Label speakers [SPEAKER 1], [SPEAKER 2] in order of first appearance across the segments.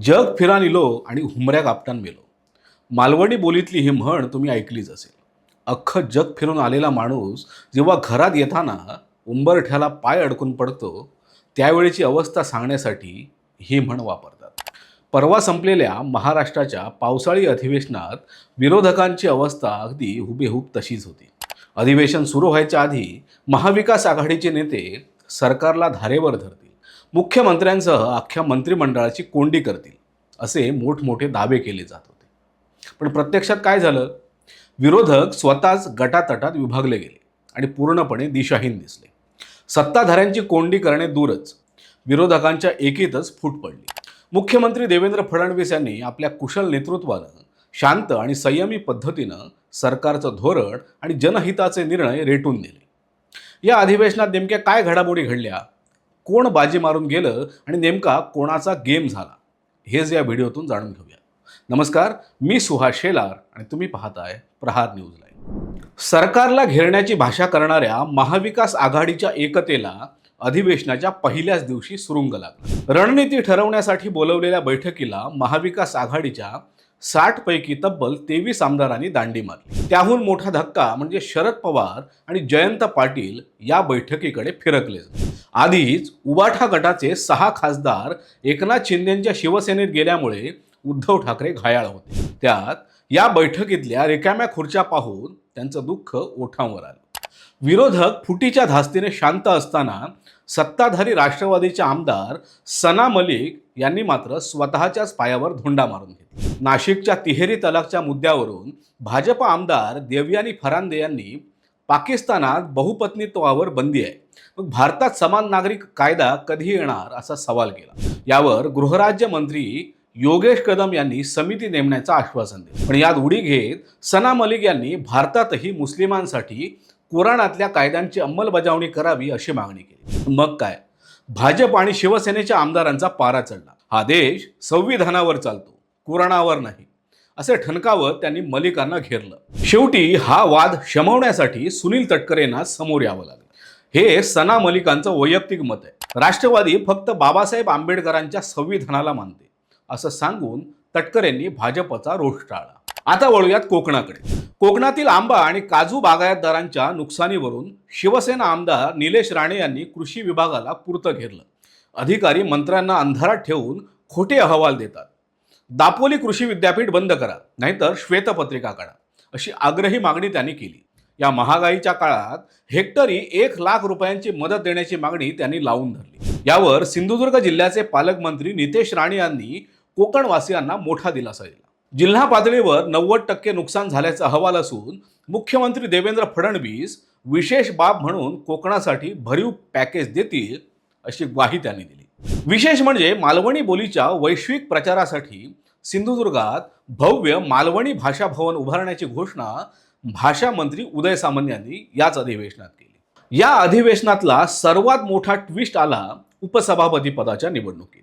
[SPEAKER 1] जग फिरानिलो आणि हुमऱ्या कापटान मेलो. मालवणी बोलीतली ही म्हण तुम्ही ऐकलीच असेल. अख्खं जग फिरून आलेला माणूस जेव्हा घरात येताना उंबरठ्याला पाय अडकून पडतो, त्यावेळेची अवस्था सांगण्यासाठी ही म्हण वापरतात. परवा संपलेल्या महाराष्ट्राच्या पावसाळी अधिवेशनात विरोधकांची अवस्था अगदी हुबेहूब तशीच होती. अधिवेशन सुरू व्हायच्या आधी महाविकास आघाडीचे नेते सरकारला धारेवर धरतील, मुख्यमंत्र्यांसह अख्ख्या मंत्रिमंडळाची कोंडी करतील, असे मोठमोठे दावे केले जात होते. पण प्रत्यक्षात काय झालं? विरोधक स्वतःच गटातटात विभागले गेले आणि पूर्णपणे दिशाहीन दिसले. सत्ताधाऱ्यांची कोंडी करणे दूरच, विरोधकांच्या एकीतच फूट पडली. मुख्यमंत्री देवेंद्र फडणवीस यांनी आपल्या कुशल नेतृत्वानं शांत आणि संयमी पद्धतीनं सरकारचं धोरण आणि जनहिताचे निर्णय रेटून दिले. या अधिवेशनात नेमक्या काय घडामोडी घडल्या, कोण बाजी मारून गेलं आणि नेमका कोणाचा गेम झाला, हेच या व्हिडिओतून जाणून घेऊया. नमस्कार, मी सुहास शेलार आणि तुम्ही पाहताय प्रहार न्यूज लाईव्ह. सरकारला घेरण्याची भाषा करणाऱ्या महाविकास आघाडीच्या एकतेला अधिवेशनाच्या पहिल्याच दिवशी सुरुंग लागला. रणनीती ठरवण्यासाठी बोलवलेल्या बैठकीला महाविकास आघाडीच्या 60 पैकी तब्बल 23 आमदारांनी दांडी मारली. त्याहून मोठा धक्का म्हणजे शरद पवार आणि जयंत पाटील या बैठकीकडे फिरकले. आधीच उबाठा गटाचे 6 खासदार एकनाथ शिंदेंच्या शिवसेनेत गेल्यामुळे उद्धव ठाकरे घायाळ होते. त्यात या बैठकीतल्या रिकाम्या खुर्च्या पाहून त्यांचं दुःख ओठांवर आलं. विरोधक फुटीच्या धास्तीने शांत असताना सत्ताधारी राष्ट्रवादीचे आमदार सना मलिक यांनी मात्र स्वतःच्याच पायावर धोंडा मारून घेतला. नाशिकच्या तिहेरी तलाकच्या मुद्द्यावरून भाजप आमदार देवयानी फरांदे यांनी पाकिस्तानात बहुपत्नीत्वावर बंदी आहे, मग भारतात समान नागरिक कायदा कधी येणार असा सवाल केला. यावर गृहराज्य मंत्री योगेश कदम यांनी समिती नेमण्याचं आश्वासन दिलं. पण यात उडी घेत सना मलिक यांनी भारतातही मुस्लिमांसाठी कुराणातल्या कायद्यांची अंमलबजावणी करावी अशी मागणी केली. मग काय, भाजप आणि शिवसेनेच्या आमदारांचा पारा चढला. हा देश संविधानावर चालतो, कुराणावर नाही, असे ठणकावत त्यांनी मलिकांना घेरलं. शेवटी हा वाद शमवण्यासाठी सुनील तटकरेंना समोर यावं लागलं. हे सना मलिकांचं वैयक्तिक मत आहे. राष्ट्रवादी फक्त बाबासाहेब आंबेडकरांच्या संविधानाला मानते असं सांगून तटकरेंनी भाजपचा रोष टाळला. आता वळूयात कोकणाकडे. कोकणातील आंबा आणि काजू बागायतदारांच्या नुकसानीवरून शिवसेना आमदार निलेश राणे यांनी कृषी विभागाला पुरतं घेरलं. अधिकारी मंत्र्यांना अंधारात ठेवून खोटे अहवाल देतात. दापोली कृषी विद्यापीठ बंद करा, नाहीतर श्वेतपत्रिका काढा, अशी आग्रही मागणी त्यांनी केली. या महागाईच्या काळात हेक्टरी 1 लाख रुपयांची मदत देण्याची मागणी त्यांनी लावून धरली. यावर सिंधुदुर्ग जिल्ह्याचे पालकमंत्री नितेश राणे यांनी कोकणवासियांना मोठा दिलासा दिला. जिल्हा पातळीवर 90% नुकसान झाल्याचा अहवाल असून मुख्यमंत्री देवेंद्र फडणवीस विशेष बाब म्हणून कोकणासाठी भरीव पॅकेज देतील अशी ग्वाही त्यांनी दिली. विशेष म्हणजे मालवणी बोलीच्या वैश्विक प्रचारासाठी सिंधुदुर्गात भव्य मालवणी भाषा भवन उभारण्याची घोषणा भाषा मंत्री उदय सामंत यांनी याच अधिवेशनात केली. या अधिवेशनातला सर्वात मोठा ट्विस्ट आला उपसभापती पदाच्या निवडणुकीत.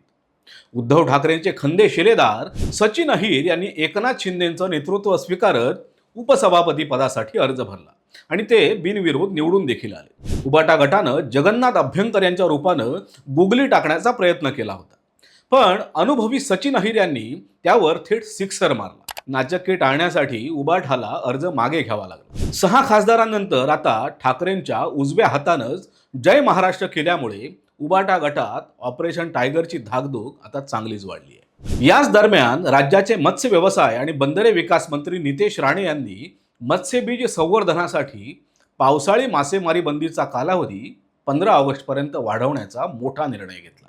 [SPEAKER 1] उद्धव ठाकरेंचे खंदे शिलेदार सचिन अहिर यांनी एकनाथ शिंदेंचं नेतृत्व स्वीकारत उपसभापती पदासाठी अर्ज भरला आणि ते बिनविरोध निवडून देखील आले. उबाटा गटानं जगन्नाथ अभ्यंकर यांच्या रूपानं गुगली टाकण्याचा प्रयत्न केला होता, पण अनुभवी सचिन अहिर यांनी त्यावर थेट सिक्सर मारला. नाचक्की टाळण्यासाठी उबाठाला अर्ज मागे घ्यावा लागला. 6 खासदारांनंतर आता ठाकरेंच्या उजव्या हातानंच जय महाराष्ट्र केल्यामुळे उबाटा गटात ऑपरेशन टायगरची धाकधूक आता चांगलीच वाढली आहे. याच दरम्यान राज्याचे मत्स्य व्यवसाय आणि बंदरे विकास मंत्री नितेश राणे यांनी मत्स्यबीज संवर्धनासाठी पावसाळी मासेमारी बंदीचा कालावधी 15 ऑगस्टपर्यंत वाढवण्याचा मोठा निर्णय घेतला.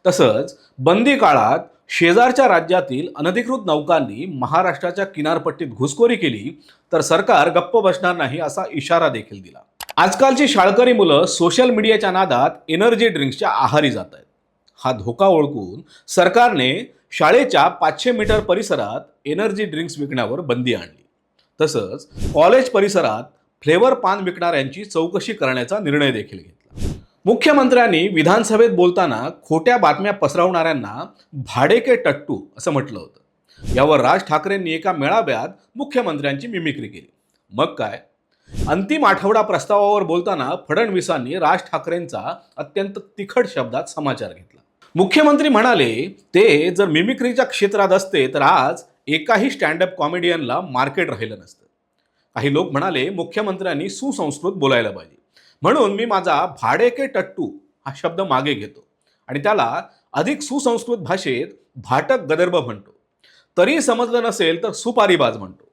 [SPEAKER 1] तसंच बंदी काळात शेजारच्या राज्यातील अनधिकृत नौकांनी महाराष्ट्राच्या किनारपट्टीत घुसखोरी केली तर सरकार गप्प बसणार नाही असा इशारा देखील दिला. आजकालची शाळकरी मुलं सोशल मीडियाच्या नादात एनर्जी ड्रिंक्सच्या आहारी जात आहेत. हा धोका ओळखून सरकारने शाळेच्या 500 मीटर परिसरात एनर्जी ड्रिंक्स विकण्यावर बंदी आणली. तसंच कॉलेज परिसरात फ्लेवर पान विकणाऱ्यांची चौकशी करण्याचा निर्णय देखील घेतला. मुख्यमंत्र्यांनी विधानसभेत बोलताना खोट्या बातम्या पसरवणाऱ्यांना भाडेके टट्टू असं म्हटलं होतं. यावर राज ठाकरेंनी एका मेळाव्यात मुख्यमंत्र्यांची मिमिक्री केली. मग काय, अंतिम आठवडा प्रस्तावावर बोलताना फडणवीसांनी राज ठाकरेंचा अत्यंत तिखट शब्दात समाचार घेतला. मुख्यमंत्री म्हणाले, ते जर मिमिक्रीच्या क्षेत्रात असते तर आज एकाही स्टँडअप कॉमेडियनला मार्केट राहिलं नसतं. काही लोक म्हणाले, मुख्यमंत्र्यांनी सुसंस्कृत बोलायला पाहिजे, म्हणून मी माझा भाडेके टट्टू हा शब्द मागे घेतो आणि त्याला अधिक सुसंस्कृत भाषेत भाटक गदर्भ म्हणतो. तरी समजलं नसेल तर सुपारीबाज म्हणतो.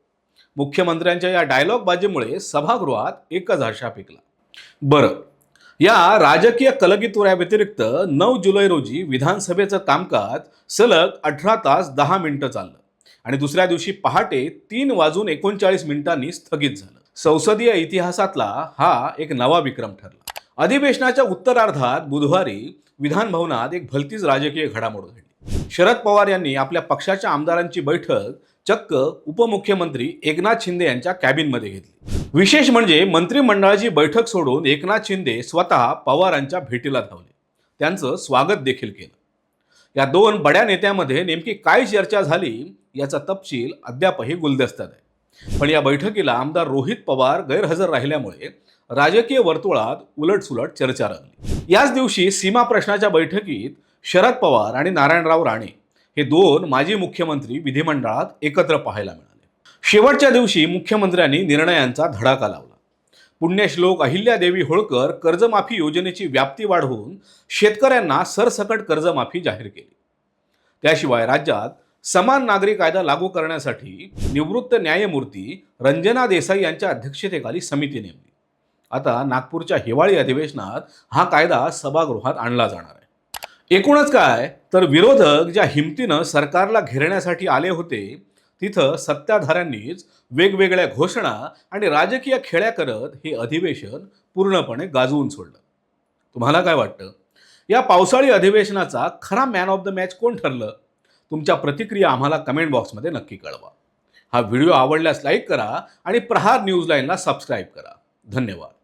[SPEAKER 1] मुख्यमंत्र्यांच्या या डायलॉग बाजीमुळे सभागृहात एकच हर्षा पिकला. बरं, या राजकीय कलगीतुऱ्याव्यतिरिक्त 9 जुलै रोजी विधानसभेचं कामकाज सलग 18 तास 10 मिनिटं चाललं आणि दुसऱ्या दिवशी पहाटे 3:39 स्थगित झालं. संसदीय इतिहासातला हा एक नवा विक्रम ठरला. अधिवेशनाच्या उत्तरार्धात बुधवारी विधान भवनात एक भलतीच राजकीय घडामोड घडली. शरद पवार यांनी आपल्या पक्षाच्या आमदारांची बैठक चक्क उपमुख्यमंत्री एकनाथ शिंदे यांच्या कॅबिनमध्ये घेतली. विशेष म्हणजे मंत्रिमंडळाची बैठक सोडून एकनाथ शिंदे स्वतः पवारांच्या भेटीला धावले. त्यांचं स्वागत देखील केलं. या दोन बड्या नेत्यामध्ये नेमकी काय चर्चा झाली याचा तपशील अद्यापही गुलदस्त्यात आहे. पण या बैठकीला आमदार रोहित पवार गैरहजर राहिल्यामुळे राजकीय वर्तुळात उलटसुलट चर्चा रंगली. याच दिवशी सीमा प्रश्नाच्या बैठकीत शरद पवार आणि नारायणराव राणे हे दोन माजी मुख्यमंत्री विधिमंडळात एकत्र पाहायला मिळाले. शेवटच्या दिवशी मुख्यमंत्र्यांनी निर्णयांचा धडाका लावला. पुण्यश्लोक अहिल्यादेवी होळकर कर्जमाफी योजनेची व्याप्ती वाढवून शेतकऱ्यांना सरसकट कर्जमाफी जाहीर केली. त्याशिवाय राज्यात समान नागरी कायदा लागू करण्यासाठी निवृत्त न्यायमूर्ती रंजना देसाई यांच्या अध्यक्षतेखाली समिती नेमली. आता नागपूरच्या हिवाळी अधिवेशनात हा कायदा सभागृहात आणला जाणार आहे. एकूणच काय तर विरोधक ज्या हिमतीनं सरकारला घेरण्यासाठी आले होते, तिथं सत्ताधाऱ्यांनीच वेगवेगळ्या घोषणा आणि राजकीय खेळ्या करत हे अधिवेशन पूर्णपणे गाजवून सोडलं. तुम्हाला काय वाटतं? या पावसाळी अधिवेशनाचा खरा मॅन ऑफ द मॅच कोण ठरलं? तुमच्या प्रतिक्रिया आम्हाला कमेंट बॉक्समध्ये नक्की कळवा. हा व्हिडिओ आवडल्यास लाईक करा आणि प्रहार न्यूज लाईनला सबस्क्राईब करा. धन्यवाद.